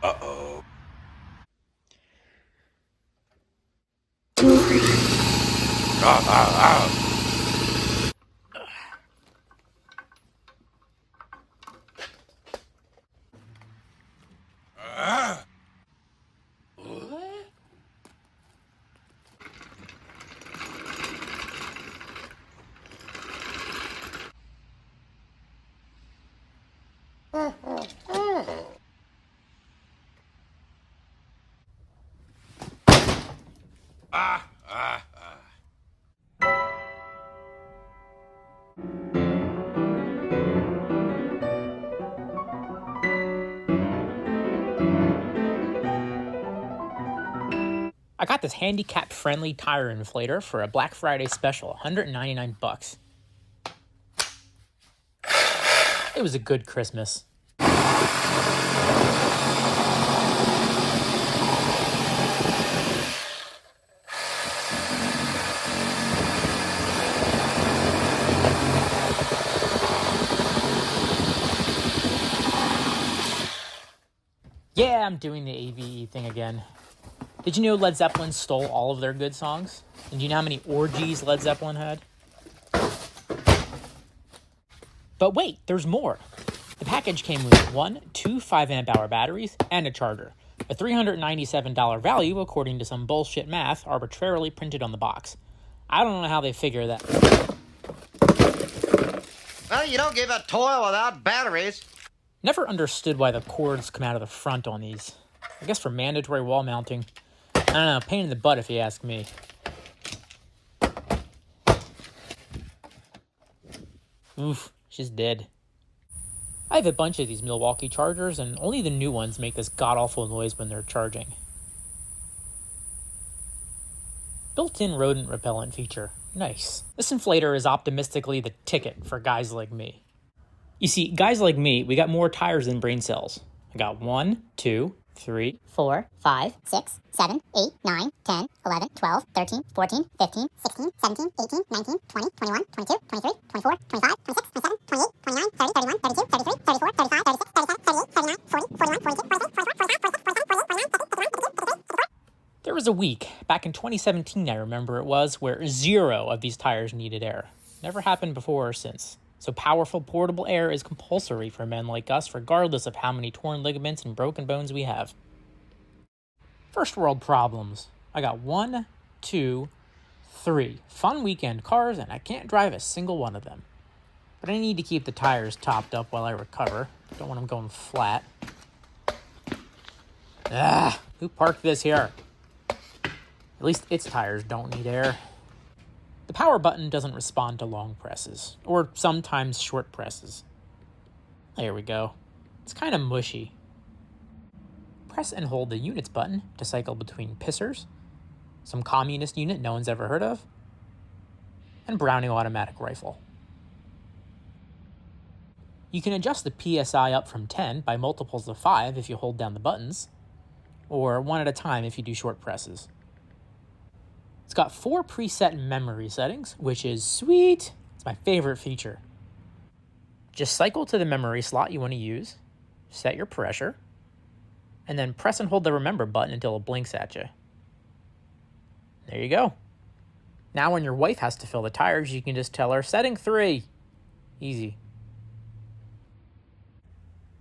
Uh-oh. Ah, ah, ah. What? Ah, ah, ah. I got this handicap-friendly tire inflator for a Black Friday special, $199. It was a good Christmas. Yeah, I'm doing the AVE thing again. Did you know Led Zeppelin stole all of their good songs? And do you know how many orgies Led Zeppelin had? But wait, there's more. The package came with two 5-amp-hour batteries and a charger. A $397 value according to some bullshit math arbitrarily printed on the box. I don't know how they figure that. Well, you don't give a toy without batteries. Never understood why the cords come out of the front on these. I guess for mandatory wall mounting. I don't know, pain in the butt if you ask me. Oof, she's dead. I have a bunch of these Milwaukee chargers, and only the new ones make this god-awful noise when they're charging. Built-in rodent repellent feature. Nice. This inflator is optimistically the ticket for guys like me. You see, guys like me, we got more tires than brain cells. I got 1, 2, 3, 4, 5, 6, 7, 8, 9, 10, 11, 12, 13, 14, 15, 16, 17, 18, 19, 20, 21, 22, 23, 24, 25, 26, 27, 28, 29, 30, 31, 32, 33, 34, 35, 36, 37, 38, 39, 40, 41, 42, 43, 44, 45, 46, 47, 48, 49, 50, There was a week, back in 2017 I remember it was, where 0 of these tires needed air. Never happened before or since. So powerful portable air is compulsory for men like us regardless of how many torn ligaments and broken bones we have. First world problems. I got 1, 2, 3 fun weekend cars and I can't drive a single one of them. But I need to keep the tires topped up while I recover. Don't want them going flat. Who parked this here? At least its tires don't need air. The power button doesn't respond to long presses, or sometimes short presses. There we go. It's kind of mushy. Press and hold the units button to cycle between pissers, some communist unit no one's ever heard of, and Browning automatic rifle. You can adjust the PSI up from 10 by multiples of 5 if you hold down the buttons, or 1 at a time if you do short presses. It's got 4 preset memory settings, which is sweet. It's my favorite feature. Just cycle to the memory slot you want to use, set your pressure, and then press and hold the remember button until it blinks at you. There you go. Now when your wife has to fill the tires, you can just tell her, setting 3. Easy.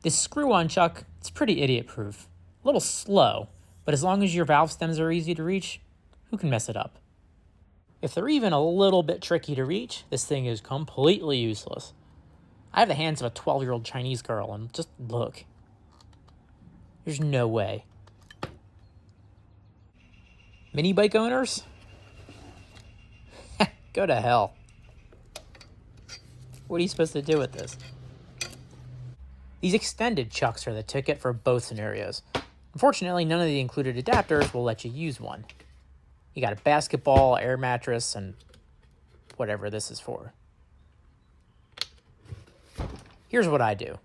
This screw-on chuck, it's pretty idiot-proof. A little slow, but as long as your valve stems are easy to reach, who can mess it up? If they're even a little bit tricky to reach, this thing is completely useless. I have the hands of a 12-year-old Chinese girl, and just look. There's no way. Mini bike owners? Go to hell. What are you supposed to do with this? These extended chucks are the ticket for both scenarios. Unfortunately, none of the included adapters will let you use one. You got a basketball, air mattress, and whatever this is for. Here's what I do.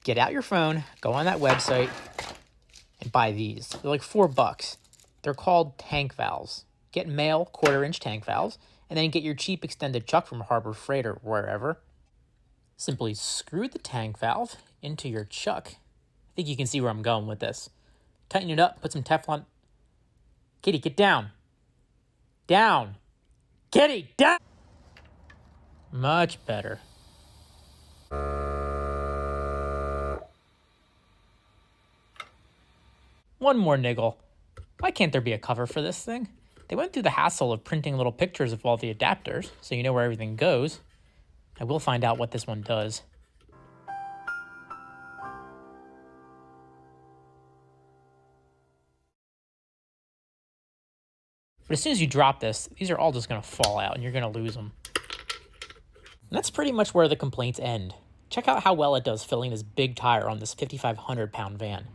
Get out your phone, go on that website, and buy these. They're like $4. They're called tank valves. Get male 1/4-inch tank valves, and then get your cheap extended chuck from Harbor Freight or wherever. Simply screw the tank valve into your chuck. I think you can see where I'm going with this. Tighten it up, put some Teflon. Kitty, get down. Down. Kitty, down. Much better. One more niggle. Why can't there be a cover for this thing? They went through the hassle of printing little pictures of all the adapters, so you know where everything goes. I will find out what this one does. But as soon as you drop this, these are all just going to fall out and you're going to lose them. And that's pretty much where the complaints end. Check out how well it does filling this big tire on this 5,500-pound van.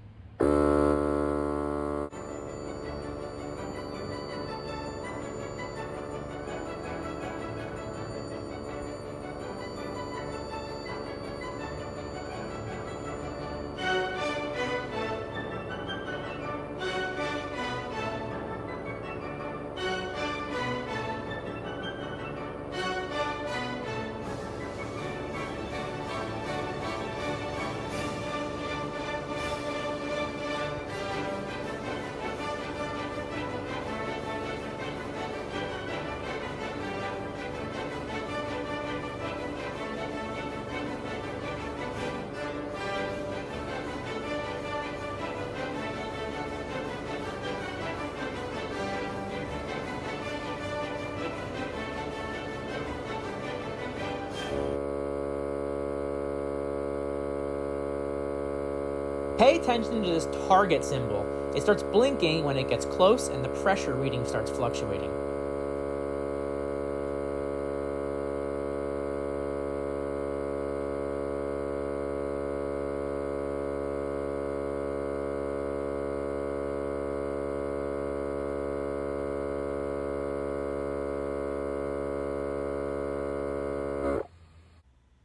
Pay attention to this target symbol. It starts blinking when it gets close and the pressure reading starts fluctuating.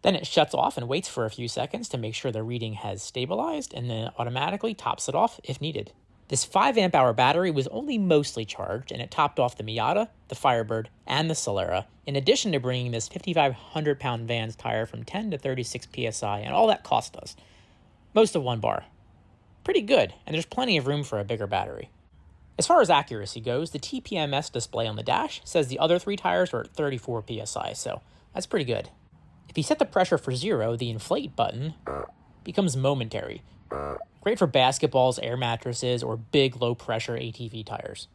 Then it shuts off and waits for a few seconds to make sure the reading has stabilized, and then it automatically tops it off if needed. This 5 amp hour battery was only mostly charged, and it topped off the Miata, the Firebird, and the Solera, in addition to bringing this 5,500-pound van's tire from 10 to 36 psi, and all that cost us. Most of 1 bar. Pretty good, and there's plenty of room for a bigger battery. As far as accuracy goes, the TPMS display on the dash says the other 3 tires are at 34 psi, so that's pretty good. If you set the pressure for 0, the inflate button becomes momentary. Great for basketballs, air mattresses, or big low-pressure ATV tires.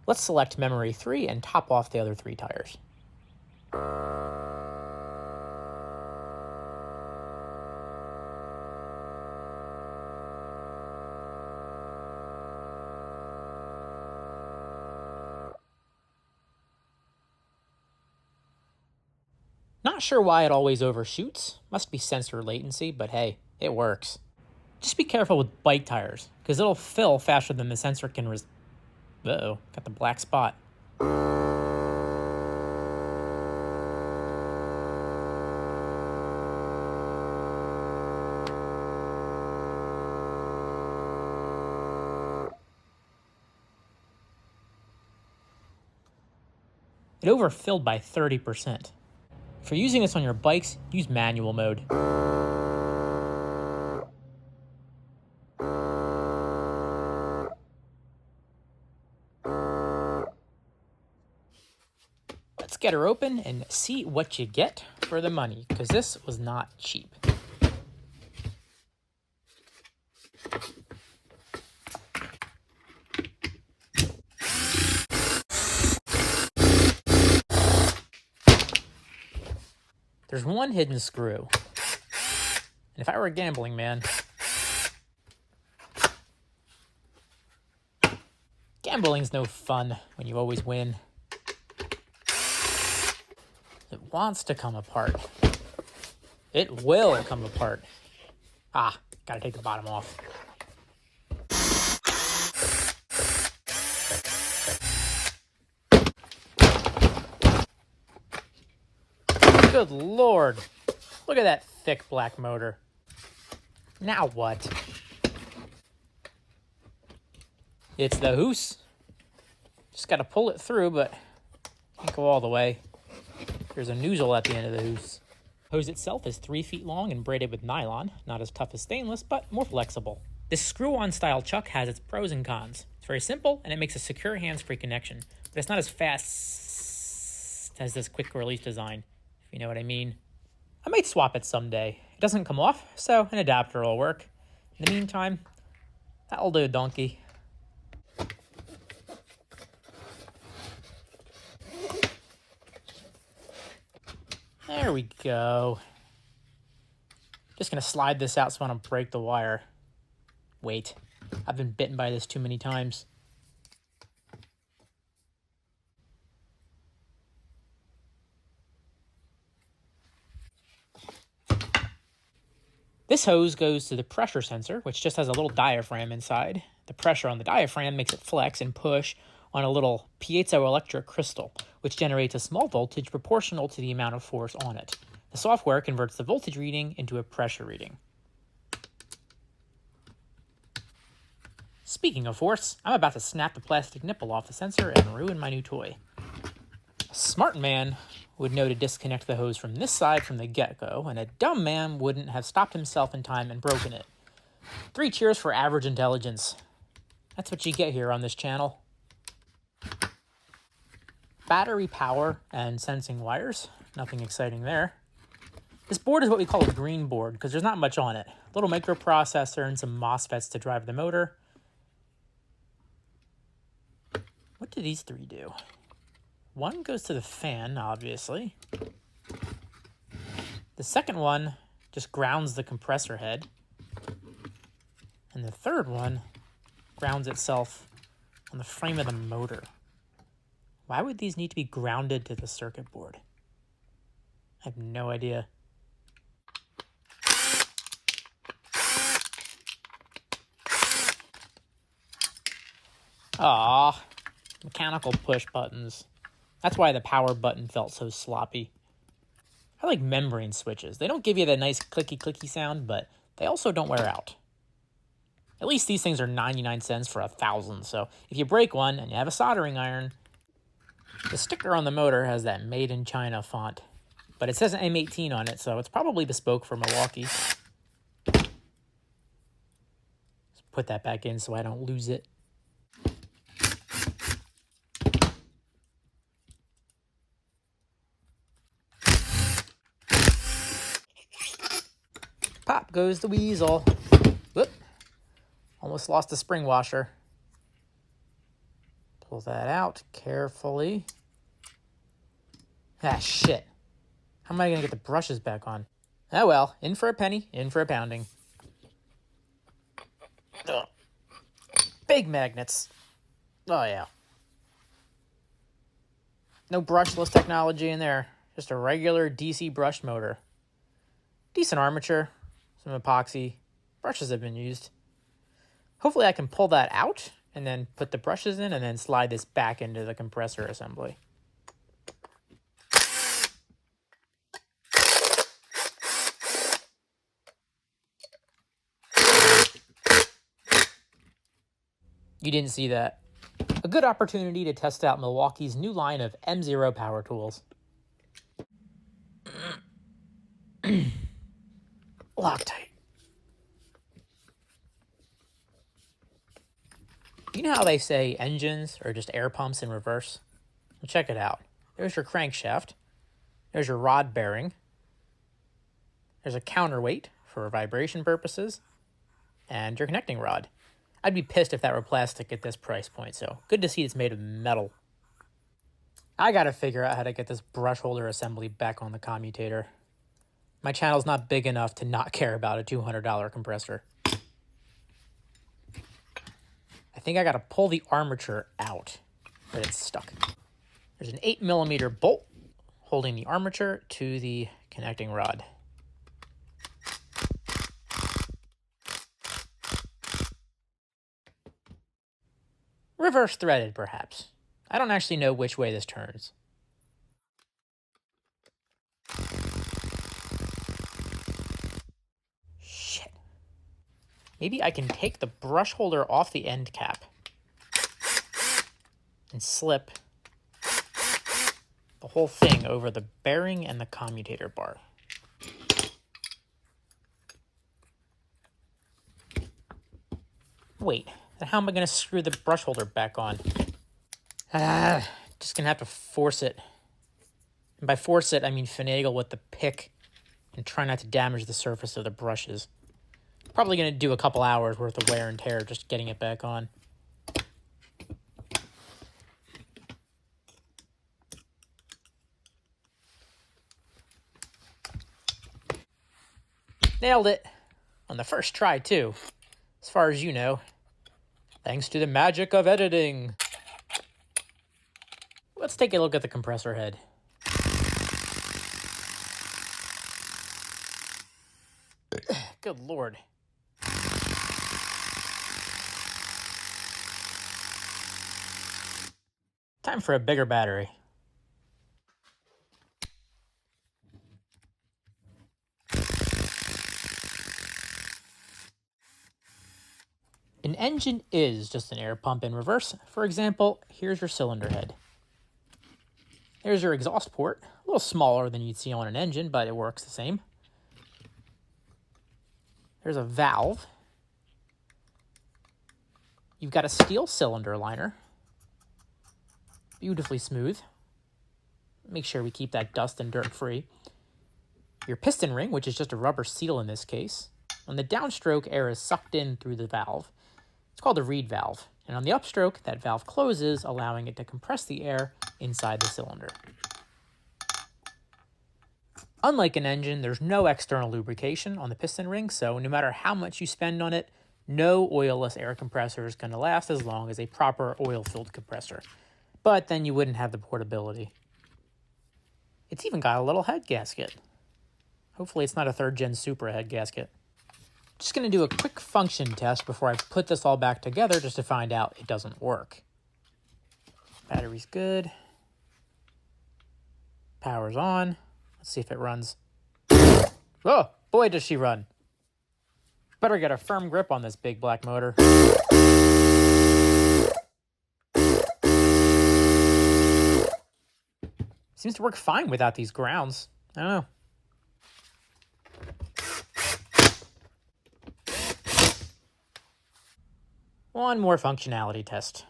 Let's select memory 3 and top off the other 3 tires. Not sure why it always overshoots. Must be sensor latency, but hey, it works. Just be careful with bike tires, because it'll fill faster than the sensor can Uh-oh, got the black spot. It overfilled by 30%. If you're using this on your bikes, use manual mode. Let's get her open and see what you get for the money, because this was not cheap. There's one hidden screw. And if I were a gambling man, gambling's no fun when you always win. It wants to come apart. It will come apart. Ah, gotta take the bottom off. Good Lord. Look at that thick black motor. Now what? It's the hoose. Just gotta pull it through, but can't go all the way. There's a nozzle at the end of the hoose. Hose itself is 3 feet long and braided with nylon, not as tough as stainless, but more flexible. This screw-on style chuck has its pros and cons. It's very simple, and it makes a secure hands-free connection, but it's not as fast as this quick release design, if you know what I mean. I might swap it someday. It doesn't come off, so an adapter will work. In the meantime, that'll do, donkey. There we go. Just gonna slide this out so I don't break the wire. Wait, I've been bitten by this too many times. This hose goes to the pressure sensor, which just has a little diaphragm inside. The pressure on the diaphragm makes it flex and push on a little piezoelectric crystal, which generates a small voltage proportional to the amount of force on it. The software converts the voltage reading into a pressure reading. Speaking of force, I'm about to snap the plastic nipple off the sensor and ruin my new toy. A smart man would know to disconnect the hose from this side from the get-go, and a dumb man wouldn't have stopped himself in time and broken it. 3 cheers for average intelligence. That's what you get here on this channel. Battery power and sensing wires. Nothing exciting there. This board is what we call a green board because there's not much on it. A little microprocessor and some MOSFETs to drive the motor. What do these 3 do? One goes to the fan, obviously. The second one just grounds the compressor head. And the third one grounds itself on the frame of the motor. Why would these need to be grounded to the circuit board? I have no idea. Ah, mechanical push buttons. That's why the power button felt so sloppy. I like membrane switches. They don't give you that nice clicky sound, but they also don't wear out. At least these things are 99 cents for 1,000, so if you break one and you have a soldering iron, the sticker on the motor has that Made in China font, but it says an M18 on it, so it's probably bespoke for Milwaukee. Let's put that back in so I don't lose it. Pop goes the weasel. Whoop. Almost lost the spring washer. Pull that out carefully. Ah, shit. How am I going to get the brushes back on? Oh well, in for a penny, in for a pounding. Ugh. Big magnets. Oh yeah. No brushless technology in there. Just a regular DC brush motor. Decent armature. Some epoxy. Brushes have been used. Hopefully I can pull that out and then put the brushes in and then slide this back into the compressor assembly. You didn't see that. A good opportunity to test out Milwaukee's new line of M0 power tools. Loctite. You know how they say engines are just air pumps in reverse? Well, check it out. There's your crankshaft. There's your rod bearing. There's a counterweight for vibration purposes. And your connecting rod. I'd be pissed if that were plastic at this price point, so good to see it's made of metal. I gotta figure out how to get this brush holder assembly back on the commutator. My channel's not big enough to not care about a $200 compressor. I think I gotta pull the armature out, but it's stuck. There's an 8mm bolt holding the armature to the connecting rod. Reverse threaded, perhaps. I don't actually know which way this turns. Shit. Maybe I can take the brush holder off the end cap and slip the whole thing over the bearing and the commutator bar. Wait, then how am I going to screw the brush holder back on? Just going to have to force it. And by force it, I mean finagle with the pick and try not to damage the surface of the brushes. Probably going to do a couple hours worth of wear and tear just getting it back on. Nailed it. On the first try, too. As far as you know. Thanks to the magic of editing. Let's take a look at the compressor head. Good Lord. Time for a bigger battery. An engine is just an air pump in reverse. For example, here's your cylinder head. There's your exhaust port, a little smaller than you'd see on an engine, but it works the same. There's a valve. You've got a steel cylinder liner. Beautifully smooth. Make sure we keep that dust and dirt free. Your piston ring, which is just a rubber seal in this case. On the downstroke, air is sucked in through the valve. It's called a reed valve. And on the upstroke, that valve closes, allowing it to compress the air inside the cylinder. Unlike an engine, there's no external lubrication on the piston ring, so no matter how much you spend on it, no oilless air compressor is going to last as long as a proper oil-filled compressor. But then you wouldn't have the portability. It's even got a little head gasket. Hopefully it's not a 3rd Gen Supra head gasket. Just going to do a quick function test before I put this all back together just to find out it doesn't work. Battery's good. Power's on. Let's see if it runs. Oh, boy does she run. Better get a firm grip on this big black motor. Seems to work fine without these grounds. I don't know. One more functionality test.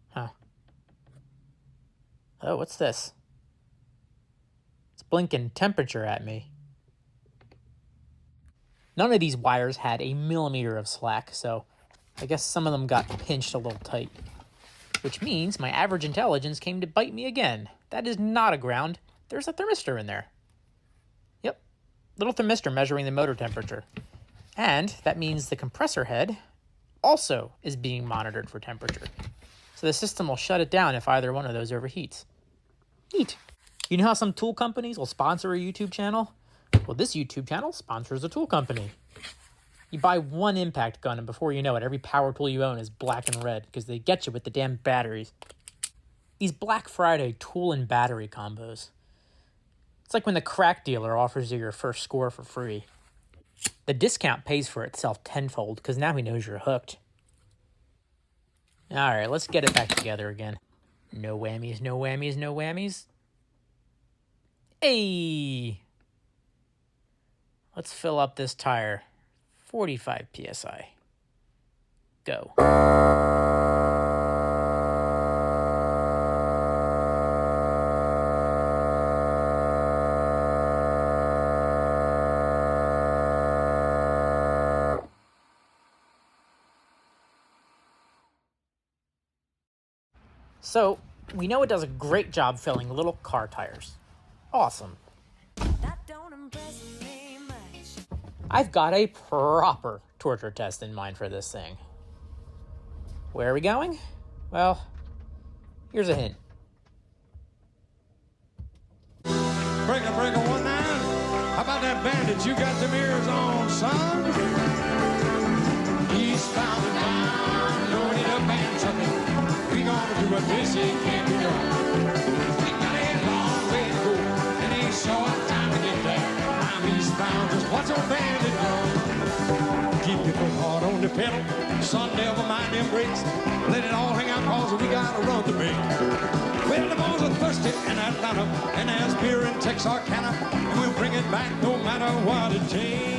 Huh. Oh, what's this? It's blinking temperature at me. None of these wires had a millimeter of slack, so I guess some of them got pinched a little tight. Which means my average intelligence came to bite me again. That is not a ground. There's a thermistor in there. Yep, little thermistor measuring the motor temperature. And that means the compressor head also is being monitored for temperature. So the system will shut it down if either one of those overheats. Neat. You know how some tool companies will sponsor a YouTube channel? Well, this YouTube channel sponsors a tool company. You buy one impact gun, and before you know it, every power tool you own is black and red because they get you with the damn batteries. These Black Friday tool and battery combos. It's like when the crack dealer offers you your first score for free. The discount pays for itself tenfold because now he knows you're hooked. All right, let's get it back together again. No whammies, no whammies, no whammies. Hey! Let's fill up this tire. 45 PSI. Go. So, we know it does a great job filling little car tires. Awesome. That don't impress me much. I've got a proper torture test in mind for this thing. Where are we going? Well, here's a hint. Breaker, 19. How about that bandit? You got them ears on, son? Eastbound and down, loaded up and trucking. We gonna do what they say can't be done. We got a long way to go, and ain't short time to get there. I'm eastbound, just watch your bandit run. Keep your foot hard on the pedal, son, never mind them brakes. Let it all hang out, cause we gotta run the bank. Well, the boys are thirsty in Atlanta, and there's beer in Texarkana, and we'll bring it back no matter what it takes.